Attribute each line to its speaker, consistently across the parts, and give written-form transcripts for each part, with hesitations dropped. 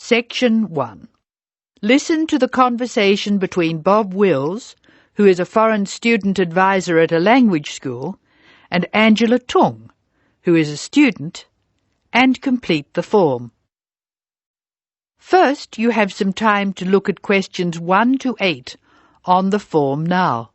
Speaker 1: Section 1. Listen to the conversation between Bob Wills, who is a foreign student advisor at a language school, and Angela Tung, who is a student, and complete the form. First, you have some time to look at questions 1 to 8 on the form now.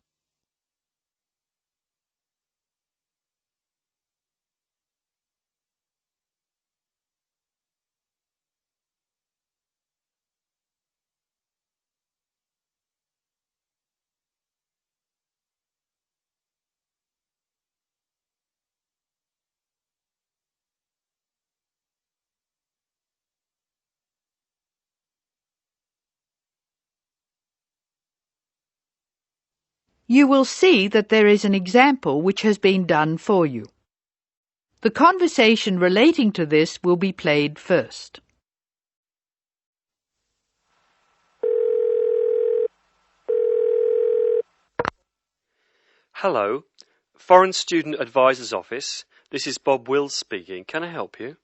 Speaker 1: You will see that there is an example which has been done for you. The conversation relating to this will be played first.
Speaker 2: Hello, Foreign Student Advisor's Office. This is Bob Wills speaking. Can I help you?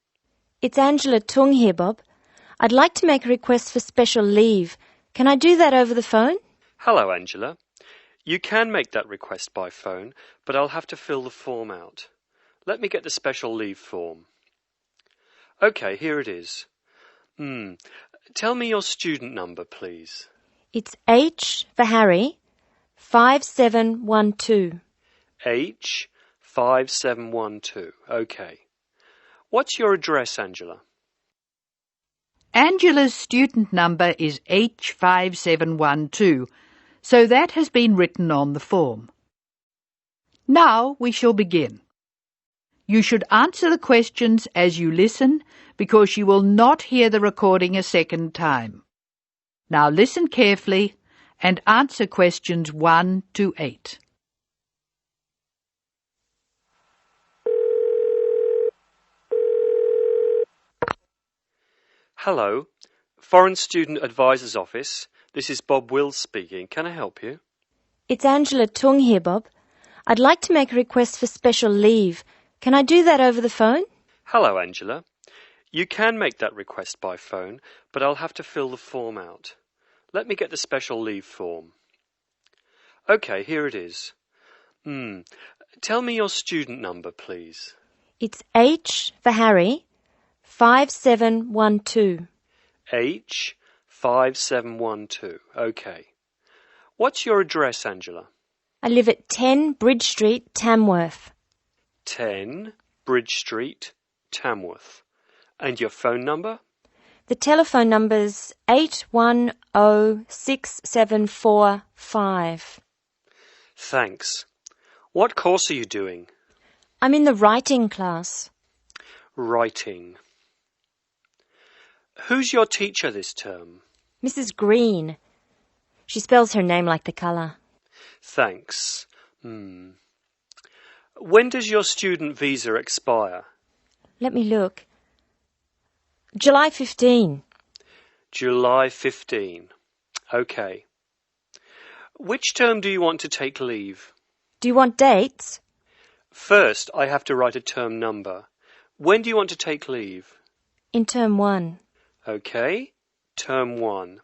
Speaker 3: It's Angela Tung here, Bob. I'd like to make a request for special leave. Can I do that over the phone?
Speaker 2: Hello, Angela. You can make that request by phone, but I'll have to fill the form out. Let me get the special leave form. OK, here it is. Tell me your student number, please.
Speaker 3: It's H for Harry, 5712.
Speaker 2: H 5712. OK. What's your address, Angela?
Speaker 1: Angela's student number is H5712, so that has been written on the form. Now we shall begin. You should answer the questions as you listen, because you will not hear the recording a second time. Now listen carefully and answer questions 1 to 8.
Speaker 2: Hello, Foreign Student Advisor's Office. This is Bob Wills speaking. Can I help you?
Speaker 3: It's Angela Tung here, Bob. I'd like to make a request for special leave. Can I do that over the phone?
Speaker 2: Hello, Angela. You can make that request by phone, but I'll have to fill the form out. Let me get the special leave form. OK, here it is. Tell me your student number, please.
Speaker 3: It's H for Harry, 5712.
Speaker 2: H 5712. OK. What's your address, Angela?
Speaker 3: I live at 10 Bridge Street, Tamworth.
Speaker 2: 10 Bridge Street, Tamworth. And your phone number?
Speaker 3: The telephone number's 8106745.
Speaker 2: Thanks. What course are you doing?
Speaker 3: I'm in the writing class.
Speaker 2: Writing. Who's your teacher this term?
Speaker 3: Mrs. Green. She spells her name like the colour.
Speaker 2: Thanks. When does your student visa expire?
Speaker 3: Let me look. July 15.
Speaker 2: July 15. OK. Which term do you want to take leave?
Speaker 3: Do you want dates?
Speaker 2: First, I have to write a term number. When do you want to take leave?
Speaker 3: In term 1.
Speaker 2: OK. Term 1.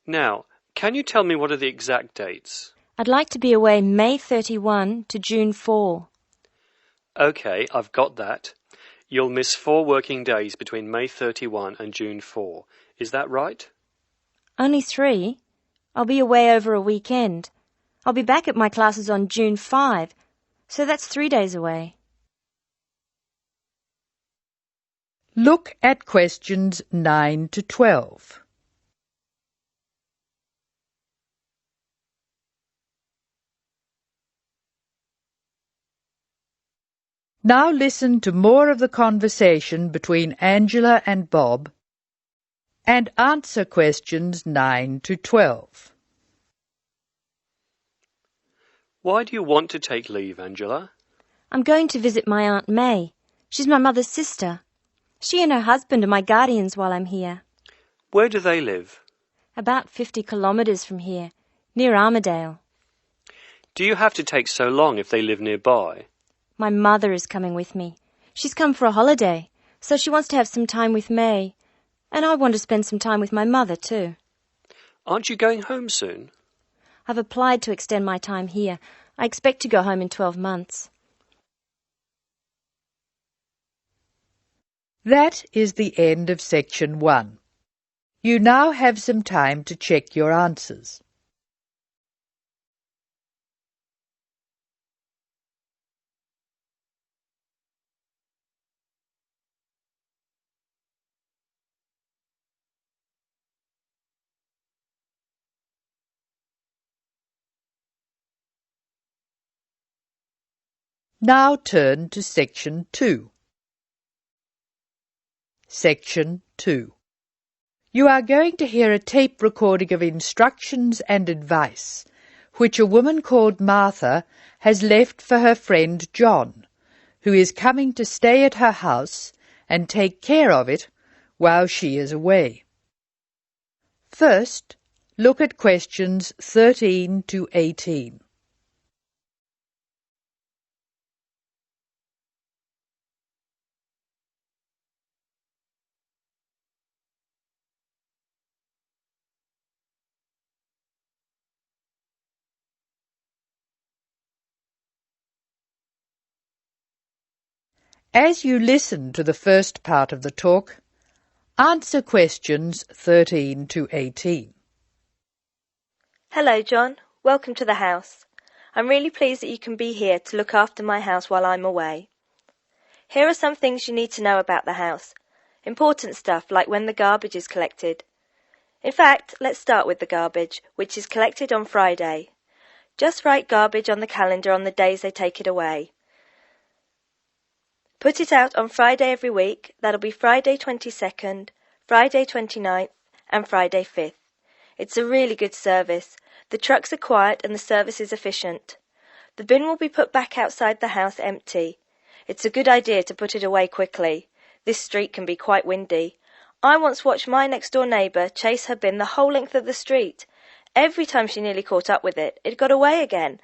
Speaker 2: Now, can you tell me what are the exact dates?
Speaker 3: I'd like to be away May 31 to June 4.
Speaker 2: OK, I've got that. You'll miss 4 working days between May 31 and June 4. Is that right?
Speaker 3: Only 3. I'll be away over a weekend. I'll be back at my classes on June 5, so that's 3 days away.
Speaker 1: Look at questions 9 to 12. Now listen to more of the conversation between Angela and Bob and answer questions 9 to 12.
Speaker 2: Why do you want to take leave, Angela?
Speaker 3: I'm going to visit my Aunt May. She's my mother's sister. She and her husband are my guardians while I'm here.
Speaker 2: Where do they live?
Speaker 3: About 50 kilometres from here, near Armadale.
Speaker 2: Do you have to take so long if they live nearby?
Speaker 3: My mother is coming with me. She's come for a holiday, so she wants to have some time with May. And I want to spend some time with my mother too.
Speaker 2: Aren't you going home soon?
Speaker 3: I've applied to extend my time here. I expect to go home in 12 months.
Speaker 1: That is the end of section 1. You now have some time to check your answers. Now turn to section 2. Section 2. You are going to hear a tape recording of instructions and advice which a woman called Martha has left for her friend John, who is coming to stay at her house and take care of it while she is away. First, look at questions 13 to 18. As you listen to the first part of the talk, answer questions 13 to 18.
Speaker 4: Hello, John. Welcome to the house. I'm really pleased that you can be here to look after my house while I'm away. Here are some things you need to know about the house. Important stuff like when the garbage is collected. In fact, let's start with the garbage, which is collected on Friday. Just write garbage on the calendar on the days they take it away. Put it out on Friday every week. That'll be Friday 22nd, Friday 29th, and Friday 5th. It's a really good service. The trucks are quiet and the service is efficient. The bin will be put back outside the house empty. It's a good idea to put it away quickly. This street can be quite windy. I once watched my next-door neighbour chase her bin the whole length of the street. Every time she nearly caught up with it, it got away again.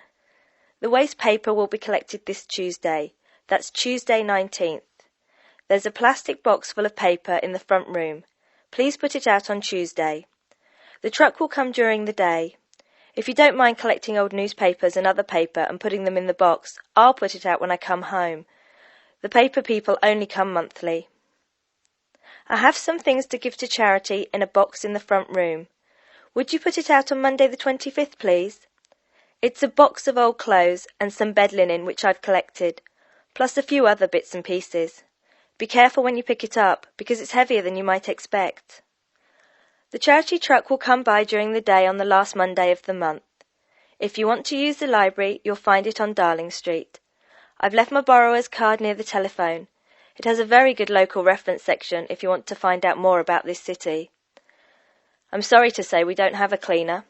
Speaker 4: The waste paper will be collected this Tuesday. That's Tuesday 19th. There's a plastic box full of paper in the front room. Please put it out on Tuesday. The truck will come during the day. If you don't mind collecting old newspapers and other paper and putting them in the box, I'll put it out when I come home. The paper people only come monthly. I have some things to give to charity in a box in the front room. Would you put it out on Monday the 25th, please? It's a box of old clothes and some bed linen which I've collected, plus a few other bits and pieces. Be careful when you pick it up, because it's heavier than you might expect. The charity truck will come by during the day on the last Monday of the month. If you want to use the library, you'll find it on Darling Street. I've left my borrower's card near the telephone. It has a very good local reference section if you want to find out more about this city. I'm sorry to say we don't have a cleaner.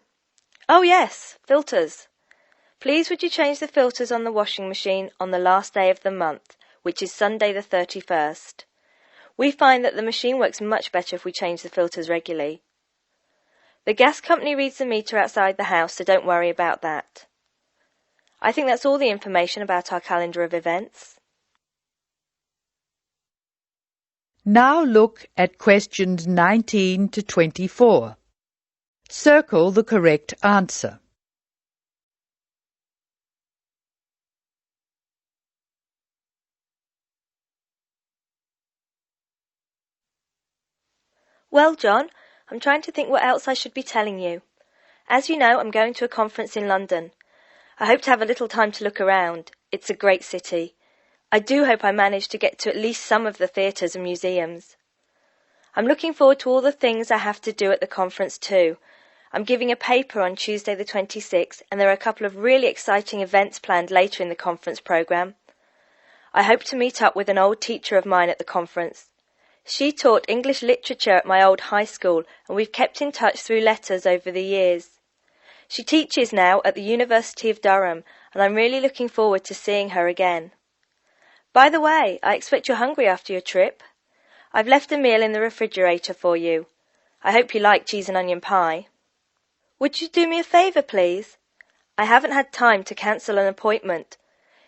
Speaker 4: Oh yes, filters. Please would you change the filters on the washing machine on the last day of the month, which is Sunday the 31st. We find that the machine works much better if we change the filters regularly. The gas company reads the meter outside the house, so don't worry about that. I think that's all the information about our calendar of events.
Speaker 1: Now look at questions 19 to 24. Circle the correct answer.
Speaker 4: Well, John, I'm trying to think what else I should be telling you. As you know, I'm going to a conference in London. I hope to have a little time to look around. It's a great city. I do hope I manage to get to at least some of the theatres and museums. I'm looking forward to all the things I have to do at the conference too. I'm giving a paper on Tuesday the 26th, and there are a couple of really exciting events planned later in the conference programme. I hope to meet up with an old teacher of mine at the conference. She taught English literature at my old high school, and we've kept in touch through letters over the years. She teaches now at the University of Durham, and I'm really looking forward to seeing her again. By the way, I expect you're hungry after your trip. I've left a meal in the refrigerator for you. I hope you like cheese and onion pie. Would you do me a favour, please? I haven't had time to cancel an appointment.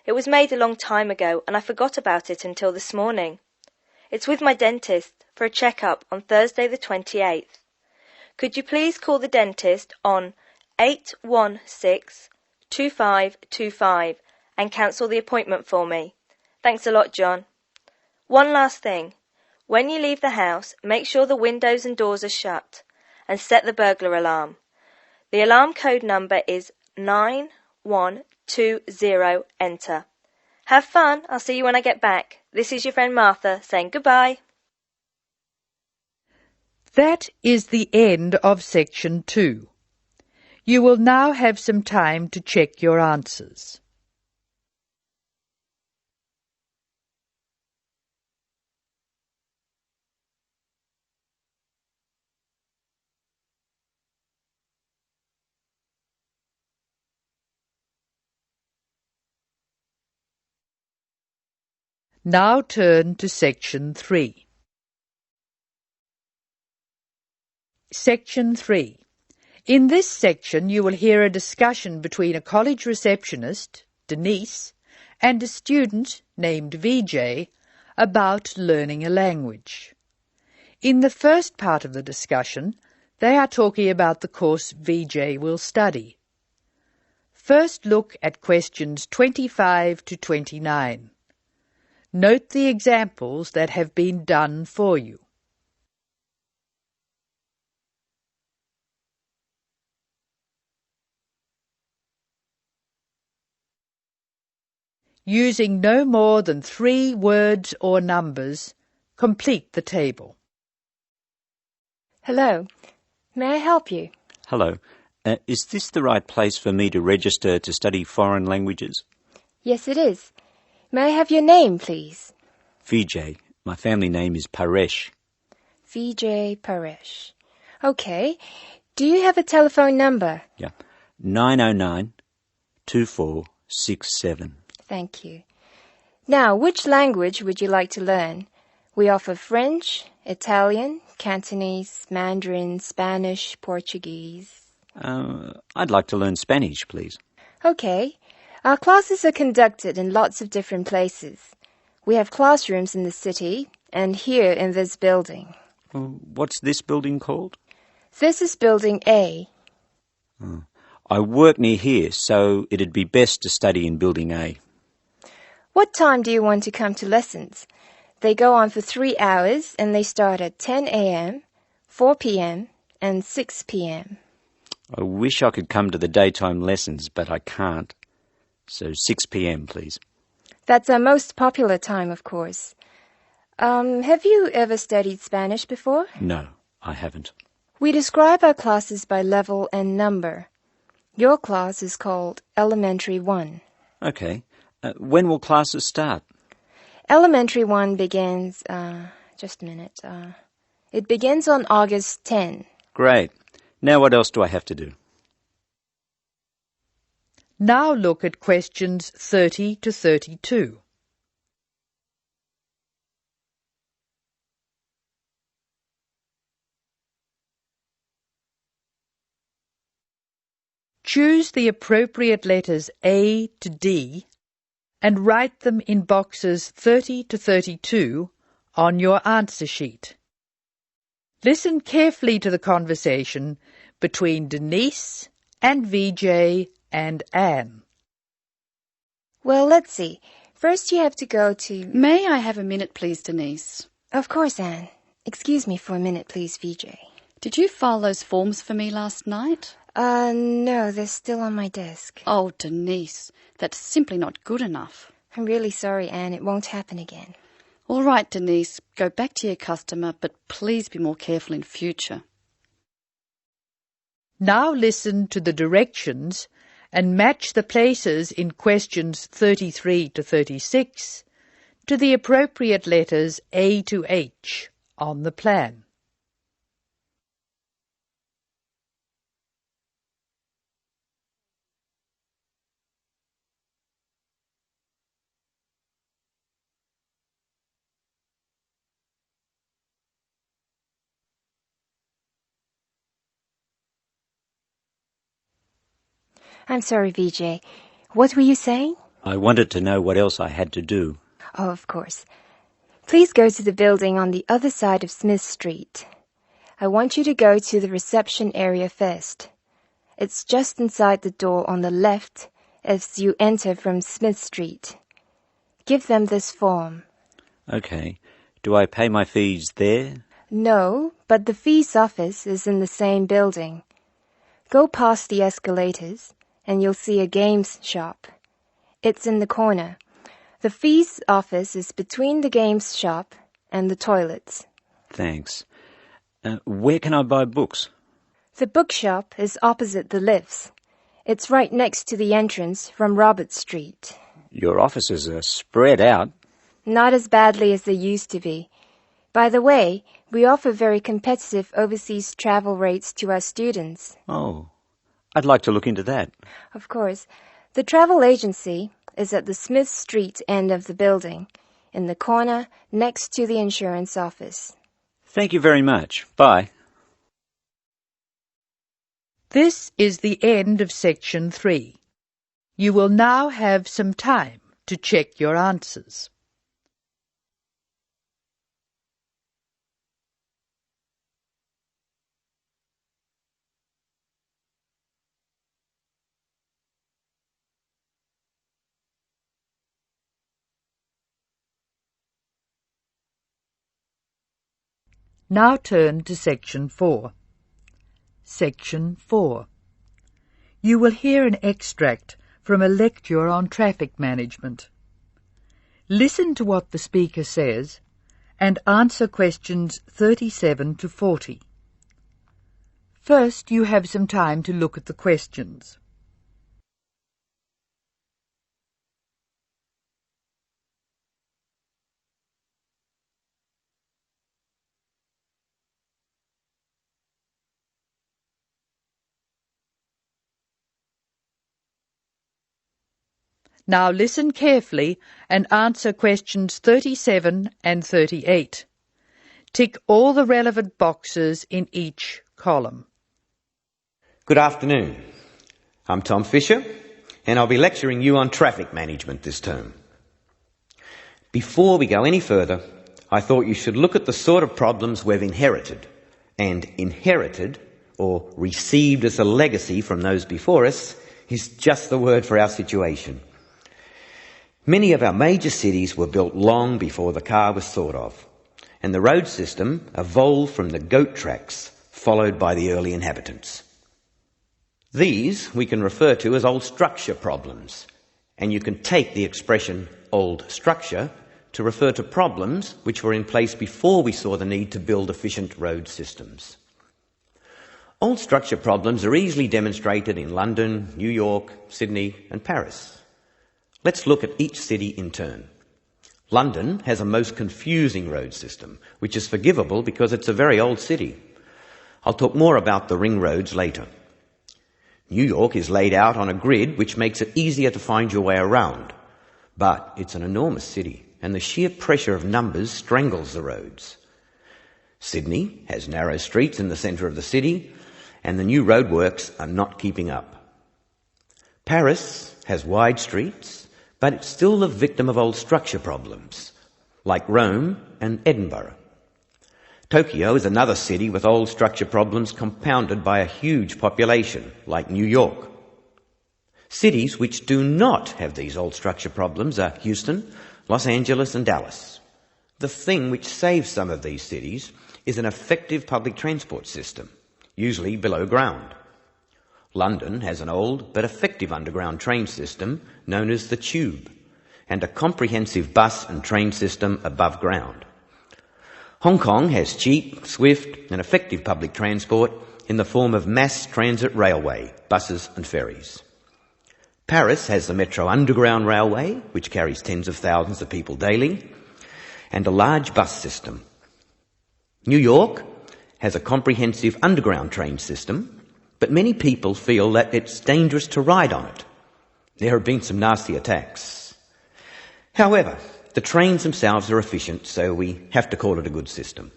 Speaker 4: It was made a long time ago, and I forgot about it until this morning. It's with my dentist for a checkup on Thursday the 28th. Could you please call the dentist on 816-2525 and cancel the appointment for me? Thanks a lot, John. One last thing. When you leave the house, make sure the windows and doors are shut and set the burglar alarm. The alarm code number is 9120, enter. Have fun. I'll see you when I get back. This is your friend Martha saying goodbye.
Speaker 1: That is the end of section 2. You will now have some time to check your answers. Now turn to section 3. Section 3. In this section you will hear a discussion between a college receptionist, Denise, and a student named VJ about learning a language. In the first part of the discussion, they are talking about the course VJ will study. First look at questions 25 to 29. Note the examples that have been done for you. Using no more than 3 words or numbers, complete the table.
Speaker 3: Hello. May I help you?
Speaker 5: Hello. Is this the right place for me to register to study foreign languages?
Speaker 3: Yes, it is. May I have your name, please?
Speaker 5: VJ. My family name is Paresh.
Speaker 3: VJ Paresh. Okay. Do you have a telephone number?
Speaker 5: Yeah. 909-2467.
Speaker 3: Thank you. Now, which language would you like to learn? We offer French, Italian, Cantonese, Mandarin, Spanish, Portuguese.
Speaker 5: I'd like to learn Spanish, please.
Speaker 3: Okay. Our classes are conducted in lots of different places. We have classrooms in the city and here in this building.
Speaker 5: What's this building called?
Speaker 3: This is Building A.
Speaker 5: I work near here, so it'd be best to study in Building A.
Speaker 3: What time do you want to come to lessons? They go on for 3 hours and they start at 10 a.m., 4 p.m., and 6 p.m.
Speaker 5: I wish I could come to the daytime lessons, but I can't. So 6 p.m, please.
Speaker 3: That's our most popular time, of course. Have you ever studied Spanish before?
Speaker 5: No, I haven't.
Speaker 3: We describe our classes by level and number. Your class is called Elementary 1.
Speaker 5: Okay. When will classes start?
Speaker 3: Elementary 1 begins, just a minute. It begins on August 10.
Speaker 5: Great. Now what else do I have to do?
Speaker 1: Now look at questions 30 to 32. Choose the appropriate letters A to D and write them in boxes 30 to 32 on your answer sheet. Listen carefully to the conversation between Denise and VJ and Anne.
Speaker 3: Well, let's see. First you have to go to...
Speaker 6: May I have a minute, please, Denise?
Speaker 3: Of course, Anne. Excuse me for a minute, please, VJ.
Speaker 6: Did you file those forms for me last night?
Speaker 3: No, they're still on my desk.
Speaker 6: Oh, Denise, that's simply not good enough.
Speaker 3: I'm really sorry, Anne. It won't happen again.
Speaker 6: All right, Denise, go back to your customer, but please be more careful in future.
Speaker 1: Now listen to the directions and match the places in questions 33 to 36 to the appropriate letters A to H on the plan.
Speaker 3: I'm sorry, VJ. What were you saying?
Speaker 5: I wanted to know what else I had to do.
Speaker 3: Oh, of course. Please go to the building on the other side of Smith Street. I want you to go to the reception area first. It's just inside the door on the left as you enter from Smith Street. Give them this form.
Speaker 5: Okay. Do I pay my fees there?
Speaker 3: No, but the fees office is in the same building. Go past the escalators and you'll see a games shop. It's in the corner. The fees office is between the games shop and the toilets.
Speaker 5: Thanks. Where can I buy books?
Speaker 3: The bookshop is opposite the lifts. It's right next to the entrance from Robert Street.
Speaker 5: Your offices are spread out.
Speaker 3: Not as badly as they used to be. By the way, we offer very competitive overseas travel rates to our students.
Speaker 5: Oh, I'd like to look into that.
Speaker 3: Of course. The travel agency is at the Smith Street end of the building, in the corner next to the insurance office.
Speaker 5: Thank you very much. Bye.
Speaker 1: This is the end of section 3. You will now have some time to check your answers. Now turn to section 4. Section 4. You will hear an extract from a lecture on traffic management. Listen to what the speaker says and answer questions 37 to 40. First, you have some time to look at the questions. Now listen carefully and answer questions 37 and 38. Tick all the relevant boxes in each column.
Speaker 7: Good afternoon. I'm Tom Fisher, and I'll be lecturing you on traffic management this term. Before we go any further, I thought you should look at the sort of problems we've inherited. And inherited, or received as a legacy from those before us, is just the word for our situation. Many of our major cities were built long before the car was thought of, and the road system evolved from the goat tracks followed by the early inhabitants. These we can refer to as old structure problems, and you can take the expression old structure to refer to problems which were in place before we saw the need to build efficient road systems. Old structure problems are easily demonstrated in London, New York, Sydney and Paris. Let's look at each city in turn. London has a most confusing road system, which is forgivable because it's a very old city. I'll talk more about the ring roads later. New York is laid out on a grid which makes it easier to find your way around. But it's an enormous city, and the sheer pressure of numbers strangles the roads. Sydney has narrow streets in the centre of the city, and the new roadworks are not keeping up. Paris has wide streets, but it's still the victim of old structure problems, like Rome and Edinburgh. Tokyo is another city with old structure problems compounded by a huge population, like New York. Cities which do not have these old structure problems are Houston, Los Angeles and Dallas. The thing which saves some of these cities is an effective public transport system, usually below ground. London has an old but effective underground train system known as the Tube, and a comprehensive bus and train system above ground. Hong Kong has cheap, swift and effective public transport in the form of mass transit railway, buses and ferries. Paris has the Metro Underground Railway, which carries tens of thousands of people daily, and a large bus system. New York has a comprehensive underground train system, but many people feel that it's dangerous to ride on it. There have been some nasty attacks. However, the trains themselves are efficient, so we have to call it a good system.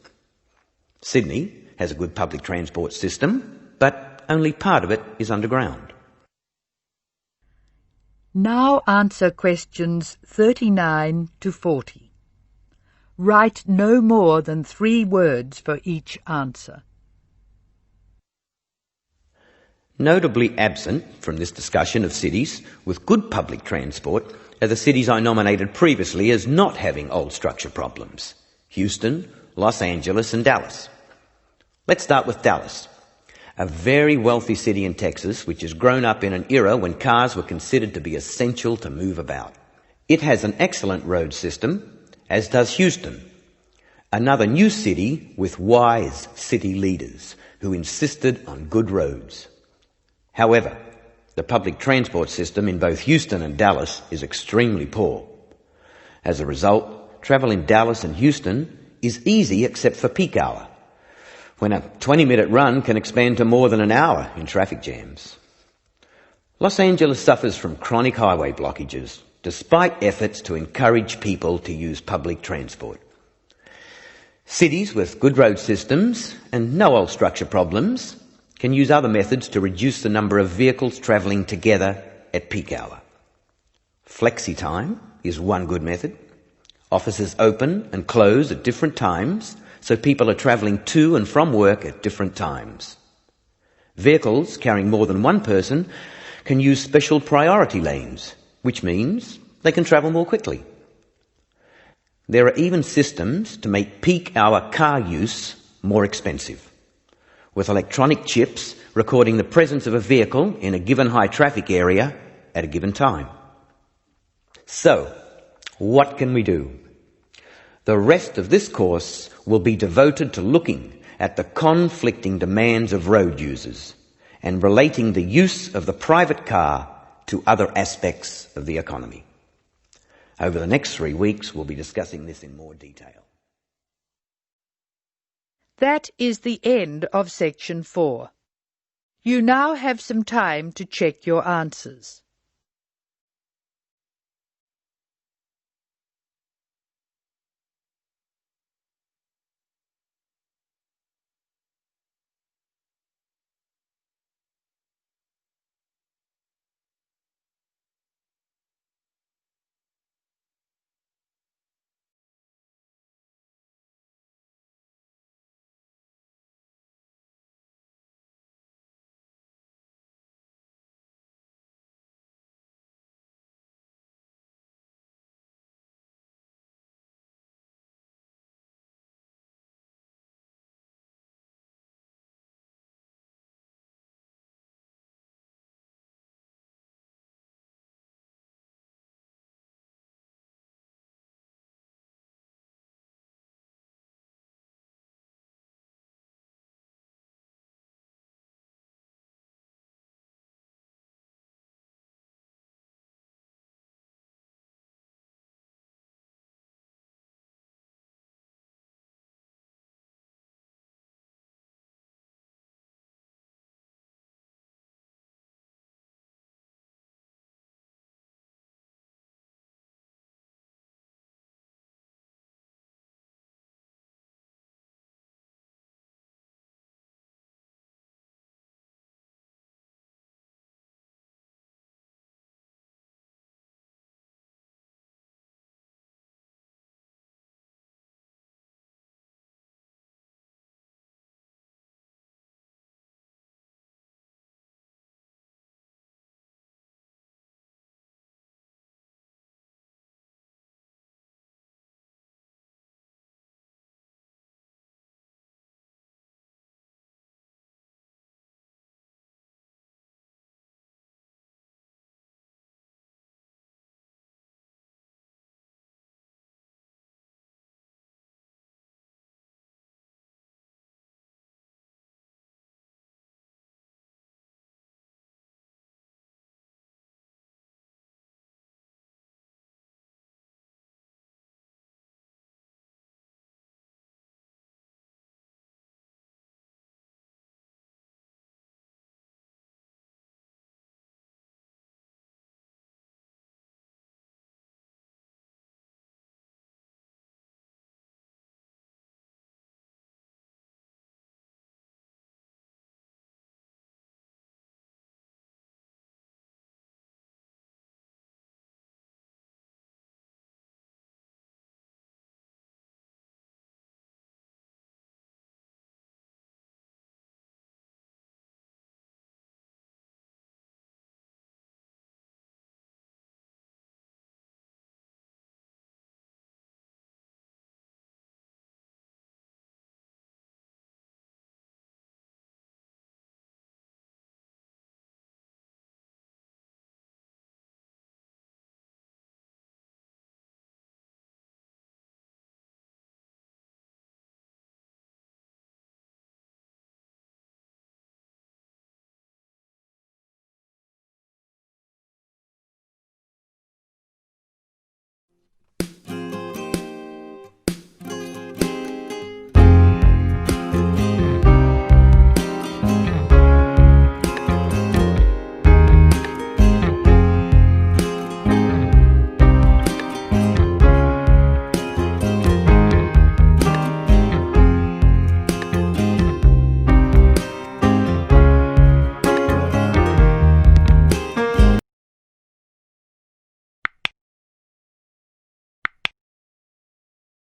Speaker 7: Sydney has a good public transport system, but only part of it is underground.
Speaker 1: Now answer questions 39 to 40. Write no more than 3 words for each answer.
Speaker 7: Notably absent from this discussion of cities with good public transport are the cities I nominated previously as not having old structure problems: Houston, Los Angeles and Dallas. Let's start with Dallas, a very wealthy city in Texas which has grown up in an era when cars were considered to be essential to move about. It has an excellent road system, as does Houston, another new city with wise city leaders who insisted on good roads. However, the public transport system in both Houston and Dallas is extremely poor. As a result, travel in Dallas and Houston is easy except for peak hour, when a 20-minute run can expand to more than an hour in traffic jams. Los Angeles suffers from chronic highway blockages, despite efforts to encourage people to use public transport. Cities with good road systems and no old structure problems can use other methods to reduce the number of vehicles travelling together at peak hour. Flexi time is one good method. Offices open and close at different times, so people are travelling to and from work at different times. Vehicles carrying more than one person can use special priority lanes, which means they can travel more quickly. There are even systems to make peak hour car use more expensive, with electronic chips recording the presence of a vehicle in a given high traffic area at a given time. So, what can we do? The rest of this course will be devoted to looking at the conflicting demands of road users and relating the use of the private car to other aspects of the economy. Over the next 3 weeks, we'll be discussing this in more detail.
Speaker 1: That is the end of section 4. You now have some time to check your answers.